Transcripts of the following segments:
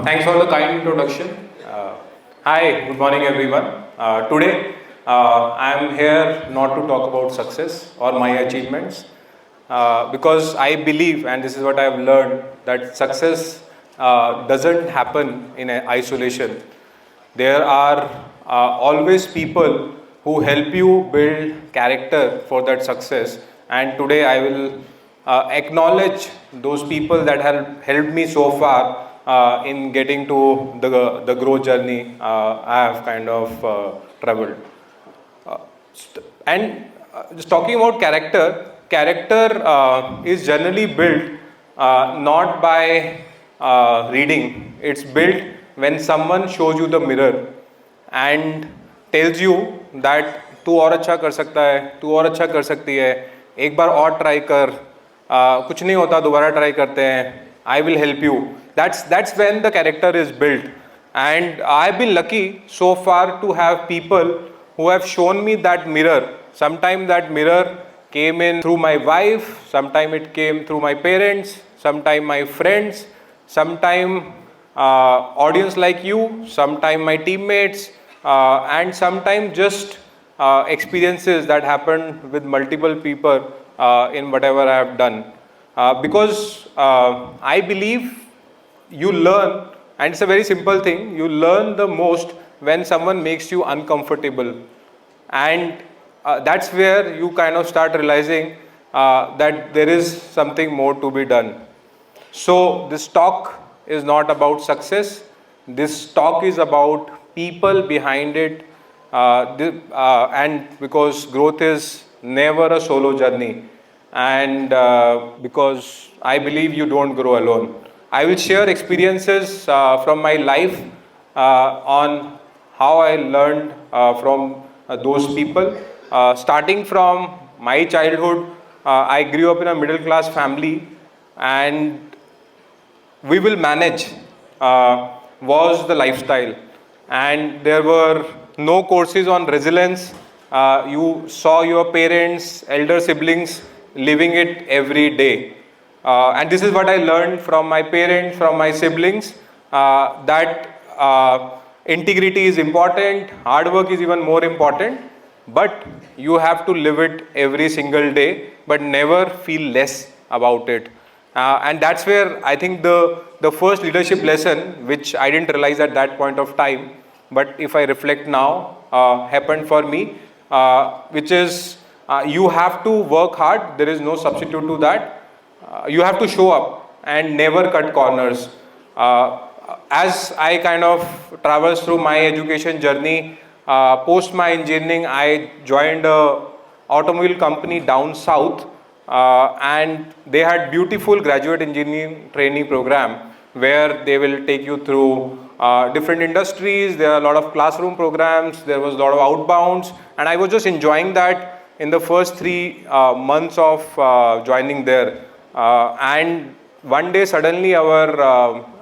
Thanks for the kind introduction. Hi, good morning everyone. Today, I am here not to talk about success or my achievements because I believe, and this is what I have learned, that success doesn't happen in isolation. There are always people who help you build character for that success, and today I will acknowledge those people that have helped me so far in getting to the growth journey I have kind of traveled. Just talking about character is generally built not by reading. It's built when someone shows you the mirror and tells you that तू और अच्छा कर सकता है, तू और अच्छा कर सकती है, एक बार और ट्राई कर, कुछ नहीं होता दोबारा ट्राई करते हैं, I will help you. That's when the character is built. And I've been lucky so far to have people who have shown me that mirror. Sometimes that mirror came in through my wife, sometimes it came through my parents, sometimes my friends, sometimes audience like you, sometimes my teammates, and sometimes just experiences that happened with multiple people in whatever I have done. Because I believe you learn, and it's a very simple thing, you learn the most when someone makes you uncomfortable. And that's where you kind of start realizing that there is something more to be done. So this talk is not about success. This talk is about people behind it. And because growth is never a solo journey. And because I believe you don't grow alone. I will share experiences from my life on how I learned from those people. Starting from my childhood, I grew up in a middle class family, and we will manage was the lifestyle. And there were no courses on resilience. You saw your parents, elder siblings living it every day. And this is what I learned from my parents, from my siblings, that integrity is important, hard work is even more important, but you have to live it every single day, but never feel less about it. And that's where I think the first leadership lesson, which I didn't realize at that point of time, but if I reflect now, happened for me, which is you have to work hard. There is no substitute to that. You have to show up and never cut corners. As I kind of traversed through my education journey, post my engineering, I joined a automobile company down south, and they had beautiful graduate engineering trainee program where they will take you through different industries. There are a lot of classroom programs. There was a lot of outbounds, and I was just enjoying that in the first 3 months of joining there. And one day suddenly our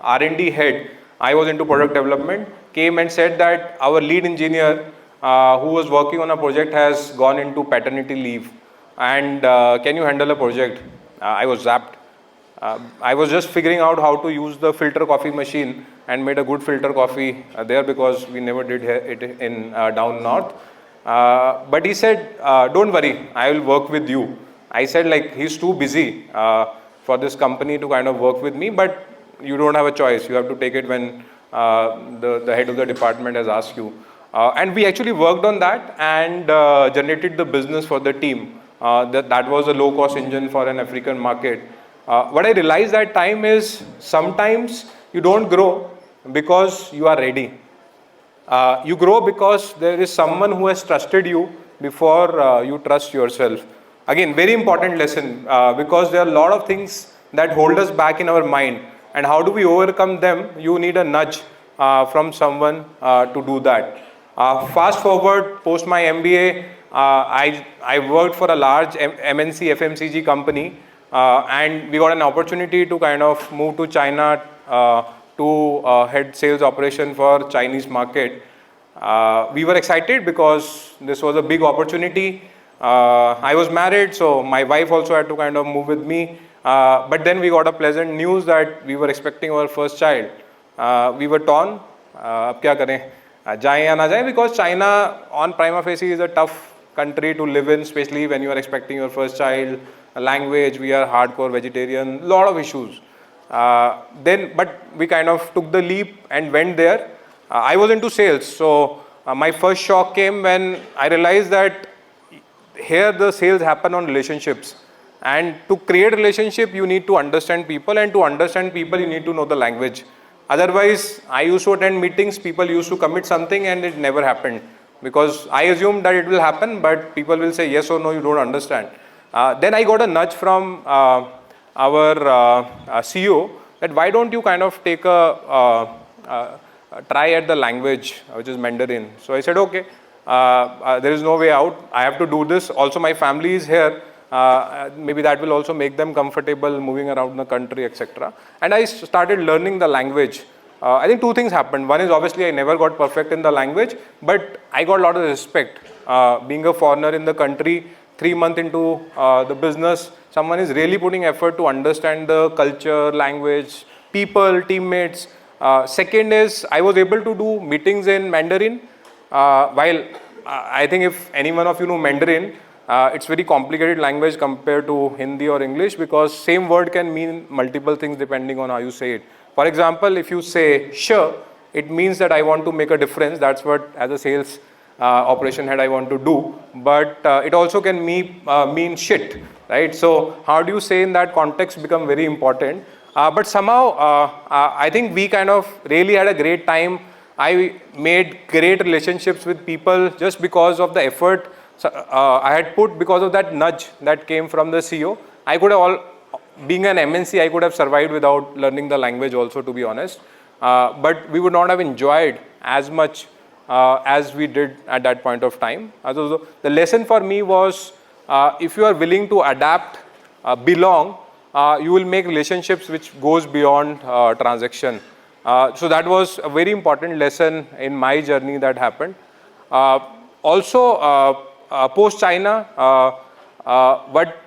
R&D head, I was into product development, came and said that our lead engineer who was working on a project has gone into paternity leave, and can you handle a project? I was zapped. I was just figuring out how to use the filter coffee machine and made a good filter coffee there, because we never did it in down north. But he said, don't worry, I will work with you. I said, like, he's too busy for this company to kind of work with me, but you don't have a choice. You have to take it when the head of the department has asked you. And we actually worked on that and generated the business for the team. That was a low-cost engine for an African market. What I realized that time is sometimes you don't grow because you are ready. You grow because there is someone who has trusted you before you trust yourself. Again, very important lesson, because there are a lot of things that hold us back in our mind. And how do we overcome them? You need a nudge from someone to do that. Fast forward, post my MBA, I worked for a large MNC FMCG company, and we got an opportunity to kind of move to China to head sales operation for Chinese market. We were excited because this was a big opportunity. I was married, so my wife also had to kind of move with me. But then we got a pleasant news that we were expecting our first child. We were torn. अब क्या करें? जाएं या ना जाएं? Because China on prima facie is a tough country to live in, especially when you are expecting your first child. Language, we are hardcore vegetarian, lot of issues. But we kind of took the leap and went there. I was into sales, so my first shock came when I realized that here the sales happen on relationships, and to create relationship you need to understand people, and to understand people you need to know the language. Otherwise, I used to attend meetings, people used to commit something and it never happened, because I assumed that it will happen, but people will say yes or no, you don't understand. Then I got a nudge from our CEO that why don't you kind of take a try at the language, which is Mandarin. So I said, okay, there is no way out. I have to do this. Also, my family is here. Maybe that will also make them comfortable moving around the country, etc. And I started learning the language. I think two things happened. One is obviously I never got perfect in the language, but I got a lot of respect. Being a foreigner in the country, 3 months into the business, someone is really putting effort to understand the culture, language, people, teammates. Second is I was able to do meetings in Mandarin. While I think if any one of you know Mandarin, it's very complicated language compared to Hindi or English, because same word can mean multiple things depending on how you say it. For example, if you say sure, it means that I want to make a difference. That's what as a sales operation head I want to do. But it also can mean shit, right? So how do you say in that context become very important. But somehow I think we kind of really had a great time. I made great relationships with people just because of the effort I had put, because of that nudge that came from the CEO. I could have being an MNC, I could have survived without learning the language also, to be honest. But we would not have enjoyed as much as we did at that point of time. So the lesson for me was, if you are willing to adapt, belong, you will make relationships which goes beyond transaction. So that was a very important lesson in my journey that happened. Also, post China, but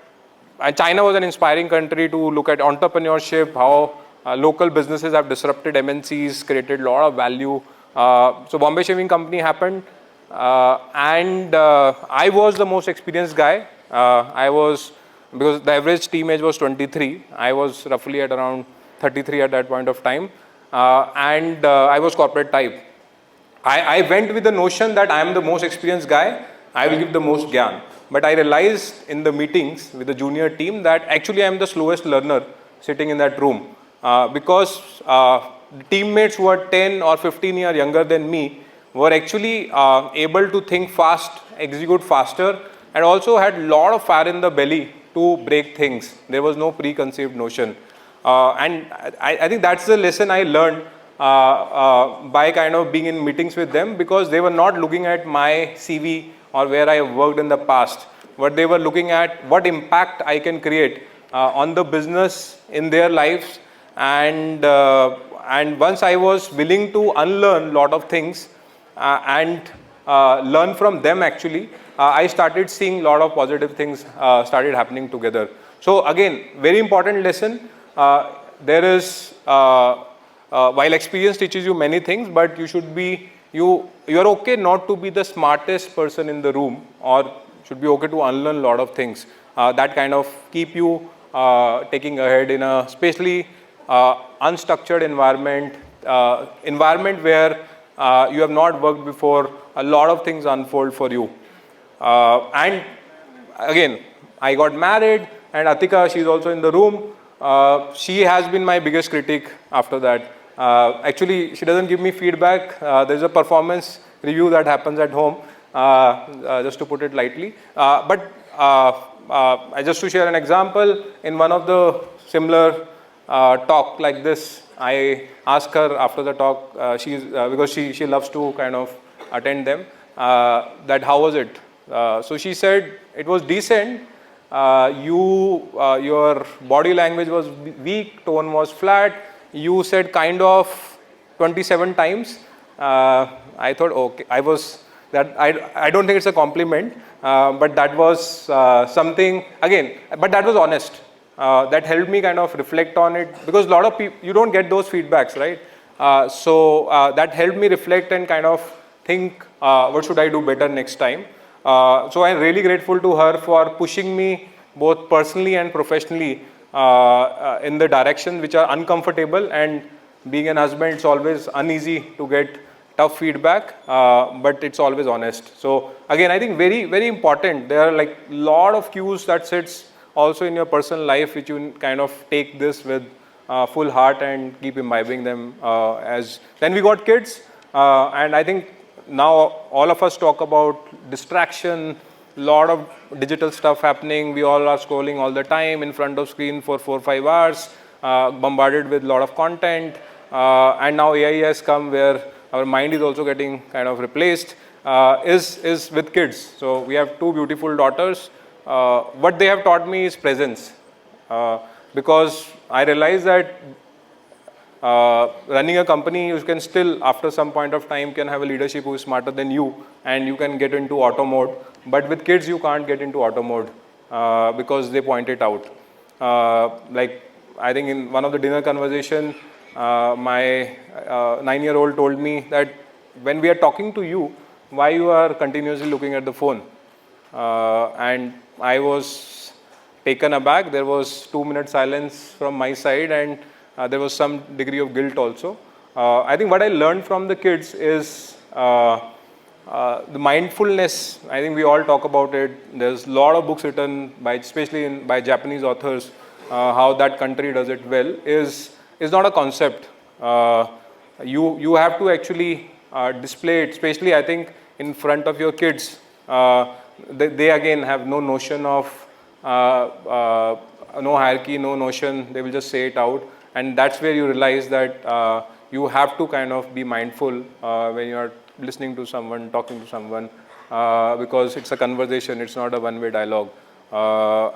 China was an inspiring country to look at entrepreneurship, how local businesses have disrupted MNCs, created a lot of value. So Bombay Shaving Company happened, and I was the most experienced guy. Because the average team age was 23, I was roughly at around 33 at that point of time, and I was corporate type. I went with the notion that I am the most experienced guy, I will give the most gyan. But I realized in the meetings with the junior team that actually I am the slowest learner sitting in that room, because the teammates who are 10 or 15 years younger than me were actually able to think fast, execute faster, and also had a lot of fire in the belly to break things. There was no preconceived notion. And I think that's the lesson I learned by kind of being in meetings with them, because they were not looking at my CV or where I have worked in the past, but they were looking at what impact I can create on the business in their lives. And once I was willing to unlearn a lot of things and learn from them actually, I started seeing a lot of positive things started happening together. So again, very important lesson. There is, while experience teaches you many things, but you should be, you are okay not to be the smartest person in the room, or should be okay to unlearn a lot of things that kind of keep you taking ahead in a especially unstructured environment, environment where you have not worked before. A lot of things unfold for you. And again, I got married, and Atika, she's also in the room. She has been my biggest critic after that. Actually, she doesn't give me feedback. There's a performance review that happens at home, just to put it lightly. But just to share an example, in one of the similar talk like this, I asked her after the talk, because she loves to kind of attend them, that how was it? So she said it was decent. Your body language was weak, tone was flat. You said kind of 27 times. I thought, okay, I don't think it's a compliment, but that was something, again, but that was honest. That helped me kind of reflect on it, because a lot of people, you don't get those feedbacks, right? So that helped me reflect and kind of think what should I do better next time. So I'm really grateful to her for pushing me both personally and professionally in the direction which are uncomfortable. And being an husband, it's always uneasy to get tough feedback, but it's always honest. So again, I think very, very important. There are like lot of cues that sits also in your personal life, which you kind of take this with full heart and keep imbibing them. As then we got kids, and I think now all of us talk about distraction, lot of digital stuff happening. We all are scrolling all the time in front of screen for 4 or 5 hours, bombarded with lot of content, and now AI has come where our mind is also getting kind of replaced, is with kids. So we have 2 beautiful daughters. What they have taught me is presence, because I realize that running a company, you can still, after some point of time, can have a leadership who is smarter than you, and you can get into auto mode. But with kids, you can't get into auto mode because they point it out. Like I think in one of the dinner conversation, my 9-year-old told me that when we are talking to you, why you are continuously looking at the phone? And I was taken aback. There was 2 minute silence from my side, and there was some degree of guilt also. I think what I learned from the kids is the mindfulness. I think we all talk about it. There's a lot of books written by, especially by Japanese authors, how that country does it well. Is not a concept. You have to actually display it, especially I think in front of your kids. They again have no notion of no hierarchy, no notion. They will just say it out, and that's where you realize that you have to kind of be mindful when you are listening to someone, talking to someone, because it's a conversation. It's not a one-way dialogue.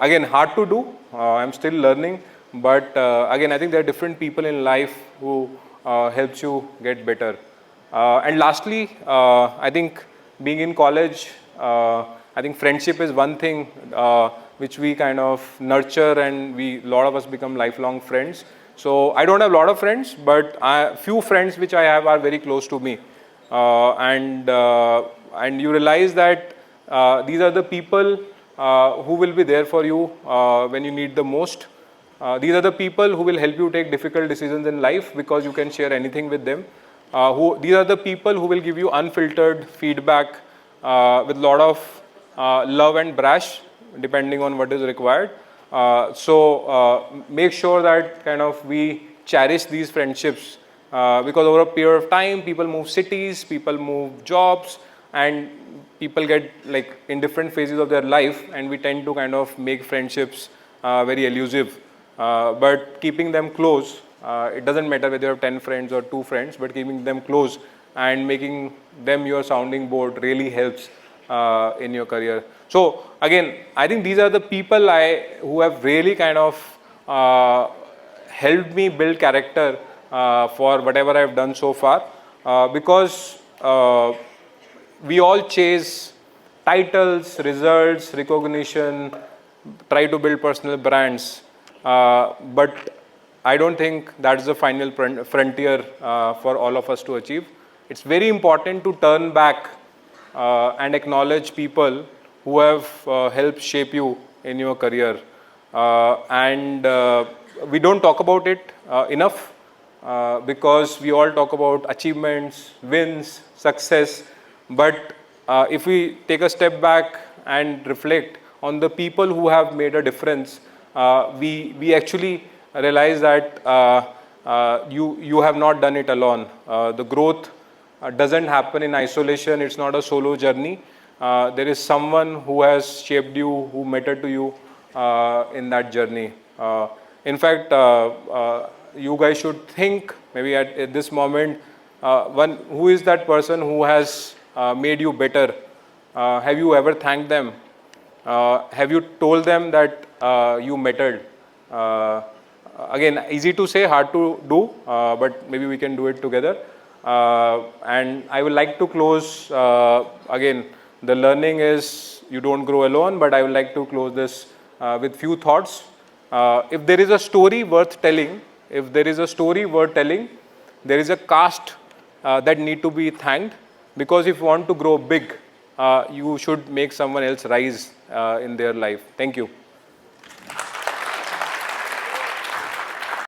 Again, hard to do. I'm still learning, but again, I think there are different people in life who helps you get better. And lastly, I think being in college, I think friendship is one thing which we kind of nurture, and a lot of us become lifelong friends. So I don't have a lot of friends, but few friends which I have are very close to me, and you realize that these are the people who will be there for you when you need the most. These are the people who will help you take difficult decisions in life because you can share anything with them. These are the people who will give you unfiltered feedback with a lot of love and brash, depending on what is required. So make sure that kind of we cherish these friendships, because over a period of time, people move cities, people move jobs, and people get like in different phases of their life, and we tend to kind of make friendships very elusive. But keeping them close, it doesn't matter whether you have 10 friends or 2 friends, but keeping them close and making them your sounding board really helps in your career. So again, I think these are the people who have really kind of helped me build character for whatever I've done so far, because we all chase titles, results, recognition, try to build personal brands, but I don't think that's the final frontier for all of us to achieve. It's very important to turn back and acknowledge people who have helped shape you in your career. And we don't talk about it enough because we all talk about achievements, wins, success. But if we take a step back and reflect on the people who have made a difference, we actually realize that you have not done it alone. The growth doesn't happen in isolation. It's not a solo journey. There is someone who has shaped you, who mattered to you in that journey. In fact, you guys should think maybe at this moment, who is that person who has made you better? Have you ever thanked them? Have you told them that you mattered? Again, easy to say, hard to do, but maybe we can do it together. And I would like to close, again, the learning is you don't grow alone, but I would like to close this with few thoughts. If there is a story worth telling, there is a caste that need to be thanked, because if you want to grow big, you should make someone else rise in their life. Thank you.